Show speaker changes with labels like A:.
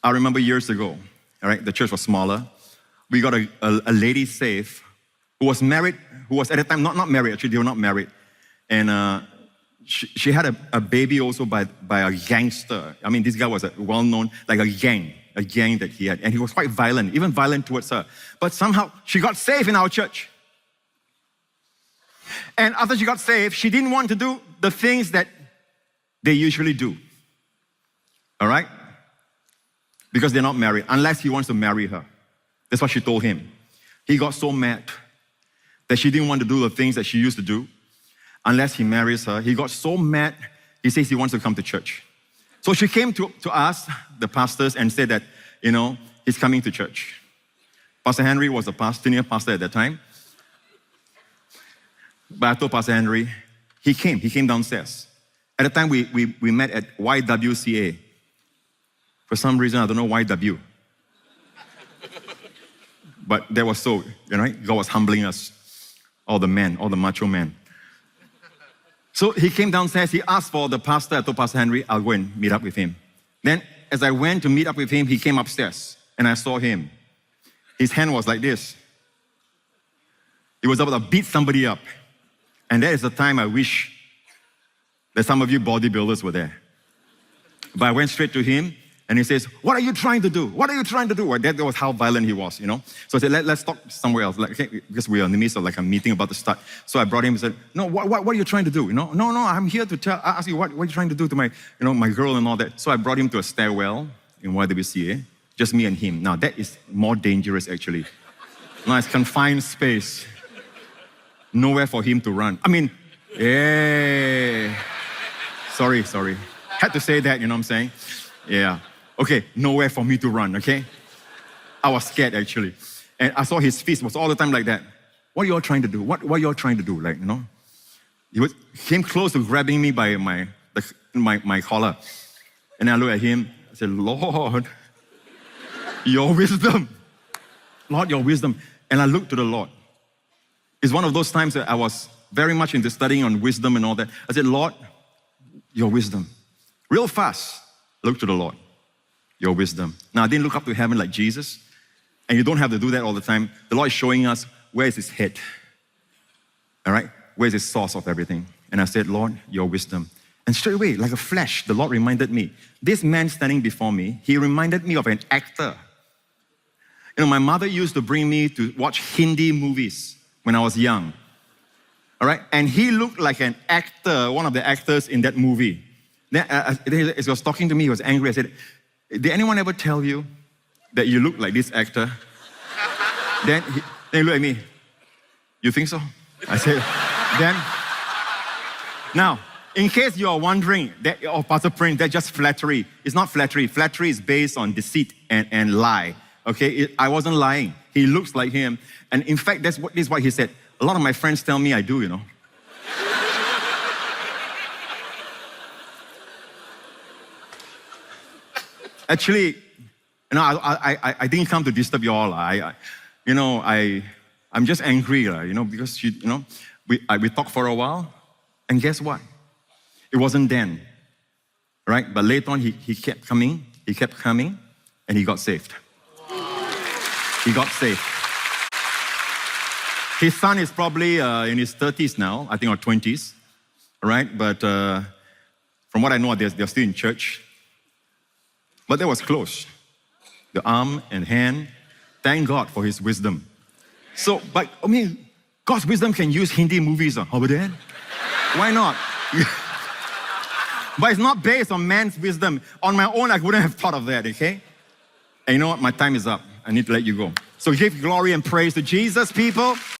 A: I remember years ago, all right, the church was smaller. We got a lady saved who was married, who was at the time not married, actually, they were not married. And she had a baby also by a gangster. I mean, this guy was a well-known, like a gang that he had. And he was quite violent, even violent towards her. But somehow, she got saved in our church. And after she got saved, she didn't want to do the things that they usually do. All right? Because they're not married, unless he wants to marry her. That's what she told him. He got so mad that she didn't want to do the things that she used to do unless he marries her. He got so mad, he says he wants to come to church. So she came to us, the pastors, and said that, he's coming to church. Pastor Henry was a senior pastor at that time. But I told Pastor Henry, he came downstairs. At the time, we met at YWCA. For some reason, I don't know why W. But that was so, God was humbling us. All the macho men. So he came downstairs, he asked for the pastor. I told Pastor Henry, I'll go and meet up with him. Then, as I went to meet up with him, he came upstairs, and I saw him. His hand was like this. He was about to beat somebody up. And that is the time I wish that some of you bodybuilders were there. But I went straight to him, and he says, what are you trying to do? What are you trying to do? Well, that was how violent he was, So I said, let's talk somewhere else, because we are in the midst of a meeting about to start. So I brought him and said, no, what are you trying to do? No, I'm here to ask you, what are you trying to do to my, my girl and all that. So I brought him to a stairwell in YWCA, just me and him. Now, that is more dangerous, actually. Nice confined space. Nowhere for him to run. I mean, yeah. Sorry. Had to say that, you know what I'm saying? Yeah. Okay, nowhere for me to run, okay? I was scared, actually. And I saw his fist was all the time like that. What are you all trying to do? What are you all trying to do? He came close to grabbing me by my collar. And I looked at him. I said, Lord, your wisdom. Lord, your wisdom. And I looked to the Lord. It's one of those times that I was very much into studying on wisdom and all that. I said, Lord, your wisdom. Real fast, look to the Lord. Your wisdom. Now, I didn't look up to heaven like Jesus, and you don't have to do that all the time. The Lord is showing us where is his head. All right? Where is his source of everything? And I said, Lord, your wisdom. And straight away, like a flash, the Lord reminded me. This man standing before me, he reminded me of an actor. My mother used to bring me to watch Hindi movies when I was young. All right? And he looked like an actor, one of the actors in that movie. Then, as he was talking to me, he was angry. I said, did anyone ever tell you that you look like this actor? Then he looked at me. You think so? I said, then. Now, in case you are wondering, Pastor Prince, that's just flattery. It's not flattery. Flattery is based on deceit and lie. Okay? I wasn't lying. He looks like him. And in fact, this is what he said. A lot of my friends tell me I do, Actually, I didn't come to disturb you all. I'm just angry, because we talked for a while, and guess what? It wasn't then, right? But later on, he kept coming, and he got saved. He got saved. His son is probably in his 30s now, I think, or 20s, right? But from what I know, they're still in church. But that was close. The arm and hand. Thank God for his wisdom. So, but God's wisdom can use Hindi movies. How about that? Why not? But it's not based on man's wisdom. On my own, I wouldn't have thought of that, okay? And you know what? My time is up. I need to let you go. So give glory and praise to Jesus, people.